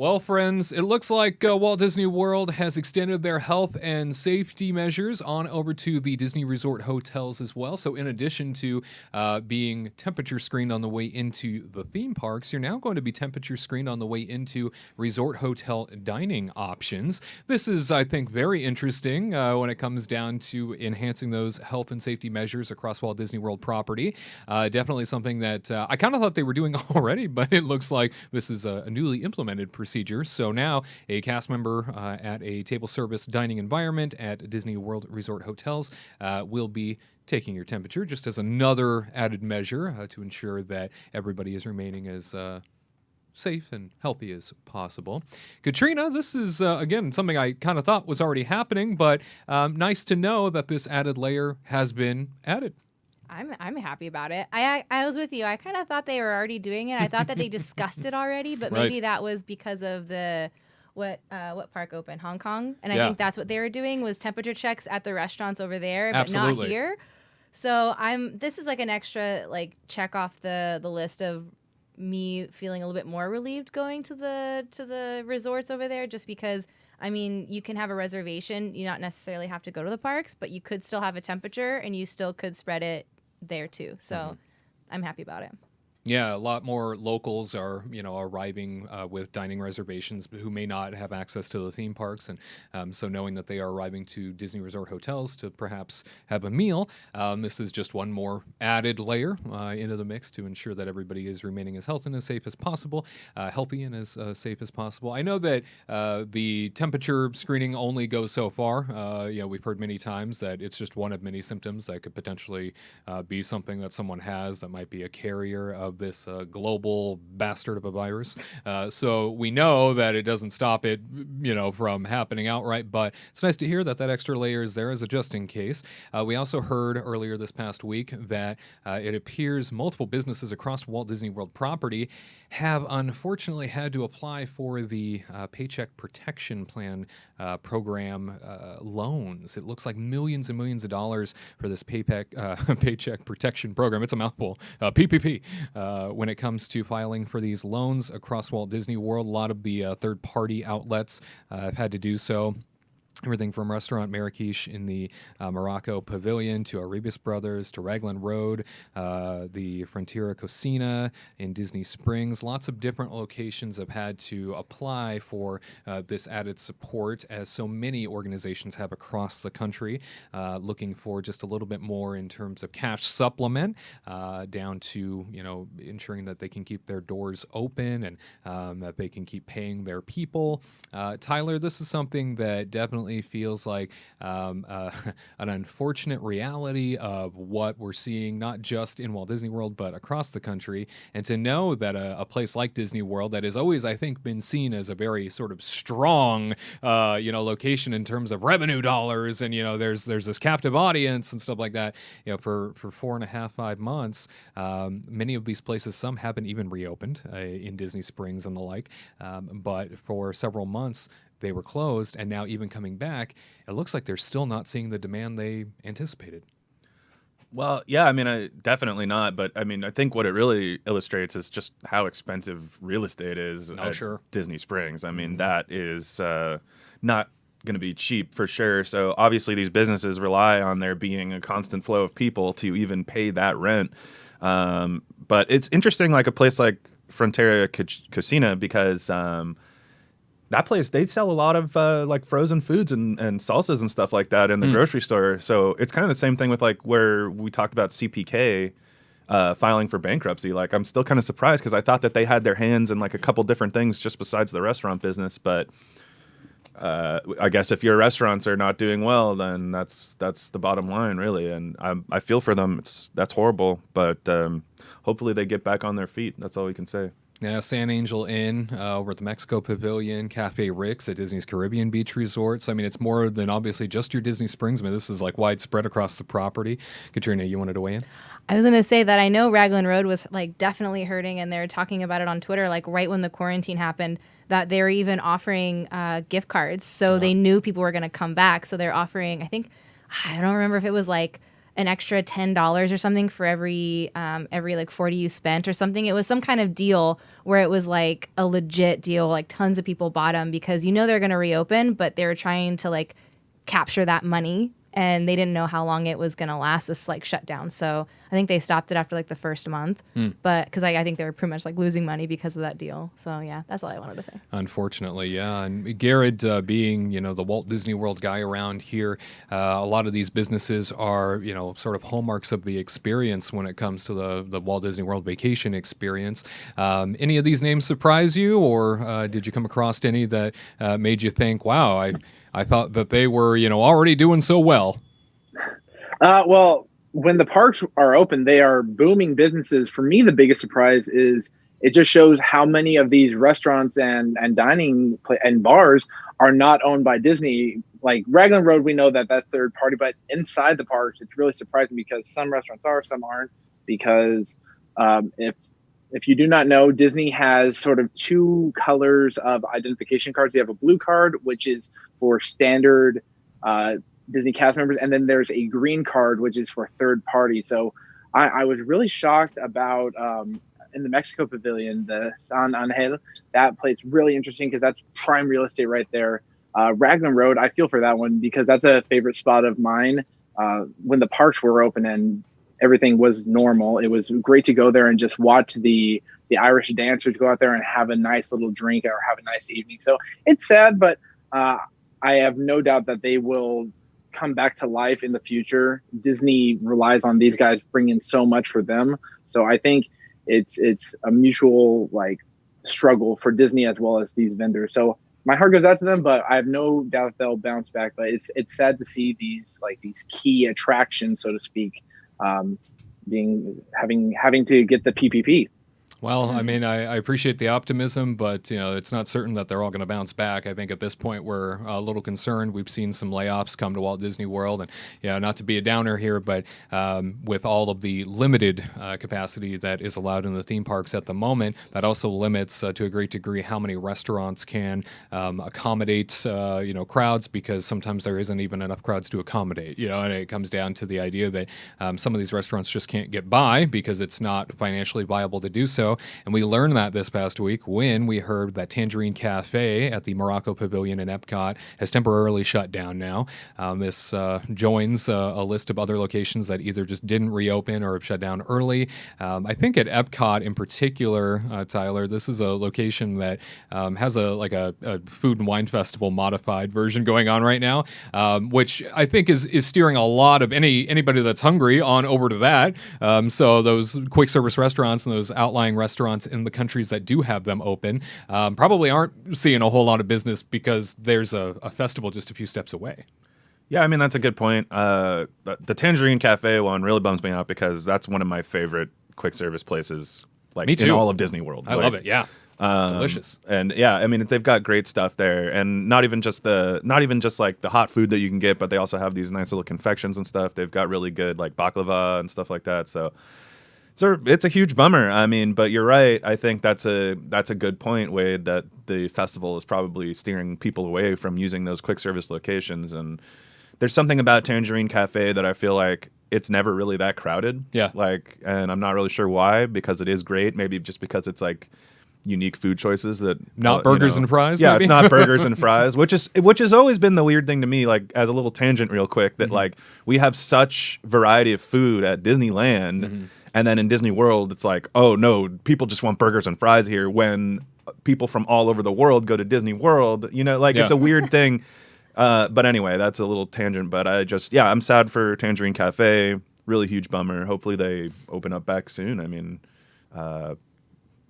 Well, friends, it looks like Walt Disney World has extended their health and safety measures on over to the Disney Resort hotels as well. So in addition to being temperature screened on the way into the theme parks, you're now going to be temperature screened on the way into resort hotel dining options. This is, I think, very interesting when it comes down to enhancing those health and safety measures across Walt Disney World property. Definitely something that I kind of thought they were doing already, but it looks like this is a newly implemented procedure. So now a cast member at a table service dining environment at Disney World Resort hotels will be taking your temperature just as another added measure to ensure that everybody is remaining as safe and healthy as possible. Katrina, this is, again, something I kind of thought was already happening, but nice to know that this added layer has been added. I'm happy about it. I was with you. I kind of thought they were already doing it. I thought that they discussed it already, but maybe that was because of the what park opened? Hong Kong, and I think that's what they were doing was temperature checks at the restaurants over there, but not here. So this is like an extra like check off the list of me feeling a little bit more relieved going to the resorts over there, just because. I mean, you can have a reservation. You not necessarily have to go to the parks, but you could still have a temperature, and you still could spread it there too. So I'm happy about it. Yeah, a lot more locals are, arriving with dining reservations who may not have access to the theme parks. And so knowing that they are arriving to Disney Resort hotels to perhaps have a meal, this is just one more added layer into the mix to ensure that everybody is remaining as healthy and as safe as possible, healthy and as safe as possible. I know that the temperature screening only goes so far. We've heard many times that it's just one of many symptoms that could potentially be something that someone has that might be a carrier of this global bastard of a virus. So we know that it doesn't stop it, from happening outright, but it's nice to hear that extra layer is there as a just in case. We also heard earlier this past week that it appears multiple businesses across Walt Disney World property have unfortunately had to apply for the Paycheck Protection Plan program loans. It looks like millions and millions of dollars for this Paycheck Protection Program. It's a mouthful. PPP. When it comes to filing for these loans across Walt Disney World, a lot of the third-party outlets have had to do so. Everything from Restaurant Marrakesh in the Morocco Pavilion to Arabius Brothers to Raglan Road, the Frontiera Cocina in Disney Springs. Lots of different locations have had to apply for this added support, as so many organizations have across the country, looking for just a little bit more in terms of cash supplement, down to ensuring that they can keep their doors open and that they can keep paying their people. Tyler, this is something that definitely feels like an unfortunate reality of what we're seeing, not just in Walt Disney World, but across the country. And to know that a place like Disney World that has always, I think, been seen as a very sort of strong, location in terms of revenue dollars, and, there's this captive audience and stuff like that, for 4.5, 5 months, many of these places, some haven't even reopened in Disney Springs and the like, but for several months, they were closed, and now even coming back, it looks like they're still not seeing the demand they anticipated. Well, yeah, I mean, definitely not. But I mean, I think what it really illustrates is just how expensive real estate is at Disney Springs. I mean, that is not going to be cheap for sure. So obviously these businesses rely on there being a constant flow of people to even pay that rent. But it's interesting, like a place like Frontiera Cocina, because that place, they sell a lot of like frozen foods and salsas and stuff like that in the grocery store. So it's kind of the same thing with like where we talked about CPK filing for bankruptcy. Like I'm still kind of surprised because I thought that they had their hands in like a couple different things just besides the restaurant business. But I guess if your restaurants are not doing well, then that's the bottom line, really. And I feel for them. That's horrible. But hopefully they get back on their feet. That's all we can say. Yeah, San Angel Inn over at the Mexico Pavilion, Cafe Rick's at Disney's Caribbean Beach Resorts. I mean, it's more than obviously just your Disney Springs. I mean, this is like widespread across the property. Katrina, you wanted to weigh in? I was going to say that I know Raglan Road was like definitely hurting, and they're talking about it on Twitter, like right when the quarantine happened, that they were even offering gift cards. So they knew people were going to come back. So they're offering, I don't remember if it was like an extra $10 or something for every like 40 you spent or something. It was some kind of deal where it was like a legit deal. Like tons of people bought them because they're going to reopen, but they were trying to like capture that money, and they didn't know how long it was going to last, this like shutdown. So I think they stopped it after like the first month, but because I think they were pretty much like losing money because of that deal. So yeah, that's all I wanted to say. Unfortunately, yeah. And Garrett, being the Walt Disney World guy around here, a lot of these businesses are sort of hallmarks of the experience when it comes to the Walt Disney World vacation experience. Any of these names surprise you, or did you come across any that made you think, wow, I thought that they were already doing so well? Well, when the parks are open, they are booming businesses. For me, the biggest surprise is it just shows how many of these restaurants and dining and bars are not owned by Disney. Like Raglan Road, we know that that's third party, but inside the parks, it's really surprising because some restaurants are, some aren't. Because if you do not know, Disney has sort of two colors of identification cards. You have a blue card, which is for standard Disney cast members, and then there's a green card, which is for third party. So I was really shocked about in the Mexico Pavilion, the San Angel. That place really interesting because that's prime real estate right there. Raglan Road, I feel for that one because that's a favorite spot of mine. When the parks were open and everything was normal, it was great to go there and just watch the Irish dancers go out there and have a nice little drink or have a nice evening. So it's sad, but I have no doubt that they will come back to life in the future. Disney relies on these guys bringing so much for them. So I think it's a mutual like struggle for Disney as well as these vendors. So my heart goes out to them, but I have no doubt they'll bounce back. But it's sad to see these key attractions, so to speak, having to get the PPP. Well, I mean, I appreciate the optimism, but it's not certain that they're all going to bounce back. I think at this point we're a little concerned. We've seen some layoffs come to Walt Disney World, and not to be a downer here, but with all of the limited capacity that is allowed in the theme parks at the moment, that also limits to a great degree how many restaurants can accommodate crowds, because sometimes there isn't even enough crowds to accommodate. And it comes down to the idea that some of these restaurants just can't get by because it's not financially viable to do so. And we learned that this past week when we heard that Tangierine Cafe at the Morocco Pavilion in Epcot has temporarily shut down now. This joins a list of other locations that either just didn't reopen or have shut down early. I think at Epcot in particular, Tyler, this is a location that has a food and wine festival modified version going on right now, which I think is steering a lot of anybody that's hungry on over to that. So those quick service restaurants and those outlying restaurants in the countries that do have them open probably aren't seeing a whole lot of business because there's a festival just a few steps away. Yeah, I mean, that's a good point. The Tangierine Cafe one really bums me out because that's one of my favorite quick service places in all of Disney World. I love it, yeah. Delicious. And yeah, I mean, they've got great stuff there, and not even just like the hot food that you can get, but they also have these nice little confections and stuff. They've got really good like baklava and stuff like that. So it's a huge bummer. I mean, but you're right. I think that's a good point, Wade, that the festival is probably steering people away from using those quick service locations. And there's something about Tangierine Cafe that I feel like it's never really that crowded. Yeah. And I'm not really sure why, because it is great. Maybe just because it's like unique food choices that not burgers and fries. Yeah, maybe? It's not burgers and fries, which has always been the weird thing to me. Like, as a little tangent, real quick, that like we have such variety of food at Disneyland, and then in Disney World, it's like, oh no, people just want burgers and fries here. When people from all over the world go to Disney World, it's a weird thing. But anyway, that's a little tangent. But I'm sad for Tangierine Cafe. Really huge bummer. Hopefully they open up back soon. I mean,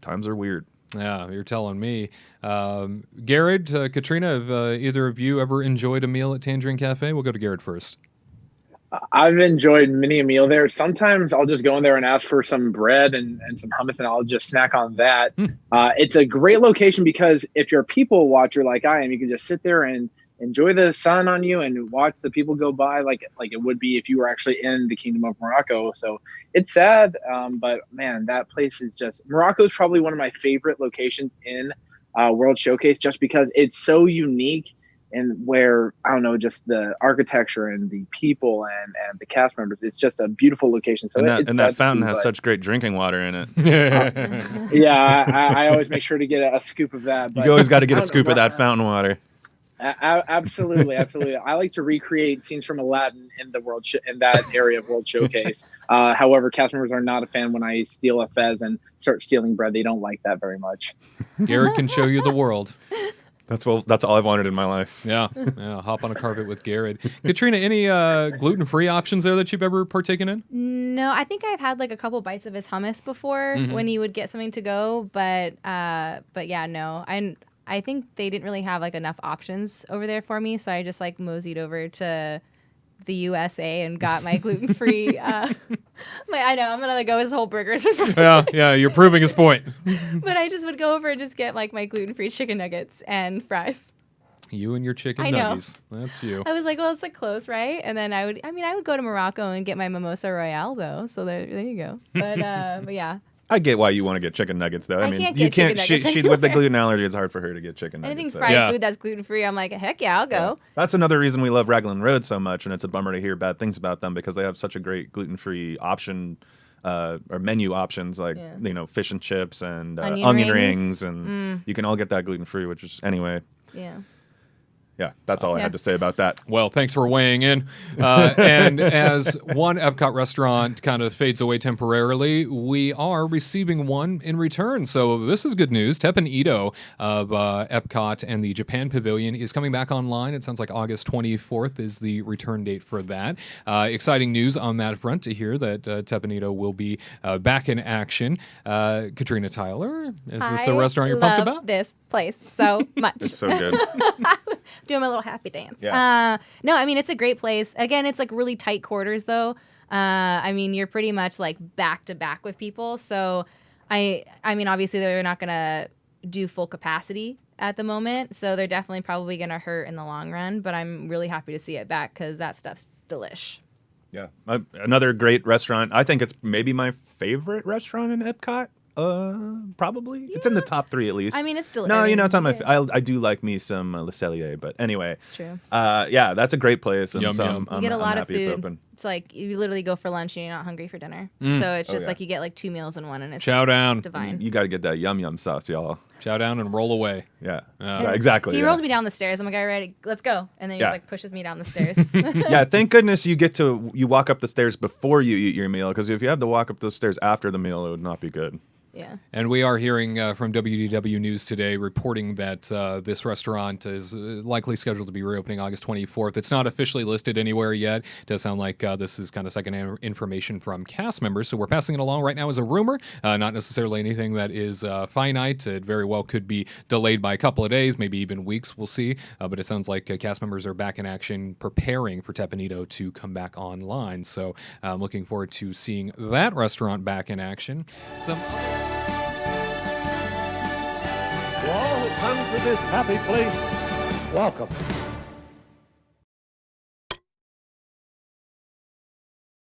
times are weird. Yeah, you're telling me. Garrett, Katrina, have either of you ever enjoyed a meal at Tangierine Cafe? We'll go to Garrett first. I've enjoyed many a meal there. Sometimes I'll just go in there and ask for some bread and some hummus, and I'll just snack on that. It's a great location because if you're a people watcher like I am, you can just sit there and enjoy the sun on you and watch the people go by like it would be if you were actually in the Kingdom of Morocco. So it's sad, but man, that place is Morocco is probably one of my favorite locations in World Showcase just because it's so unique and where, I don't know, just the architecture and the people and the cast members, it's just a beautiful location. So and that fountain has such great drinking water in it. Yeah, I always make sure to get a scoop of that. But you always got to get a scoop of that fountain water. Absolutely. I like to recreate scenes from Aladdin in the in that area of World Showcase. However, cast members are not a fan when I steal a fez and start stealing bread. They don't like that very much. Garrett can show you the world. That's all I've wanted in my life. Yeah. Hop on a carpet with Garrett. Katrina, any gluten-free options there that you've ever partaken in? No, I think I've had like a couple bites of his hummus before when he would get something to go, but yeah, no. I think they didn't really have like enough options over there for me, so I just like moseyed over to the USA and got my gluten-free. I know I'm gonna go his whole burgers. Yeah, you're proving his point. But I just would go over and just get like my gluten-free chicken nuggets and fries. You and your chicken nuggies. That's you. I was like, well, it's like close, right? And then I would go to Morocco and get my mimosa royale though. So there you go. But yeah. I get why you want to get chicken nuggets, though. I mean, you can't. She with the gluten allergy, it's hard for her to get chicken nuggets. Anything fried food that's gluten free, I'm like, heck yeah, I'll go. Yeah. That's another reason we love Raglan Road so much, and it's a bummer to hear bad things about them because they have such a great gluten free option or menu options like fish and chips and onion rings, and you can all get that gluten free. Which is anyway. Yeah, that's all I had to say about that. Well, thanks for weighing in. And as one Epcot restaurant kind of fades away temporarily, we are receiving one in return. So this is good news. Teppan Edo of Epcot and the Japan Pavilion is coming back online. It sounds like August 24th is the return date for that. Exciting news on that front to hear that Teppan Edo will be back in action. Katrina Tyler, is this a restaurant you're pumped about? I love this place so much. It's so good. Doing my little happy dance. Yeah. No, I mean, it's a great place. Again, it's like really tight quarters though. I mean, you're pretty much like back to back with people. So I mean, obviously they're not going to do full capacity at the moment. So they're definitely probably going to hurt in the long run, but I'm really happy to see it back because that stuff's delish. Yeah. Another great restaurant. I think it's maybe my favorite restaurant in Epcot. Probably. Yeah. It's in the top 3 at least. I mean, it's still. No, it's on my. I do like me some Le Cellier, but anyway. It's true. Yeah, that's a great place. And yum. You get a lot of food. It's open. It's like you literally go for lunch and you're not hungry for dinner. So it's just like you get like 2 meals in one, and it's chow down. Divine. You got to get that yum sauce, y'all. Chow down and roll away. Yeah, exactly. He rolls me down the stairs. I'm like, all right, let's go. And then he just like pushes me down the stairs. Yeah, thank goodness you walk up the stairs before you eat your meal, because if you have to walk up those stairs after the meal, it would not be good. Yeah. And we are hearing from WDW News today reporting that this restaurant is likely scheduled to be reopening August 24th. It's not officially listed anywhere yet. It does sound like this is kind of second-hand information from cast members, so we're passing it along right now as a rumor, not necessarily anything that is finite. It very well could be delayed by a couple of days, maybe even weeks, we'll see. But it sounds like cast members are back in action preparing for Teppan Edo to come back online. So I'm looking forward to seeing that restaurant back in action. To all who come to this happy place, welcome.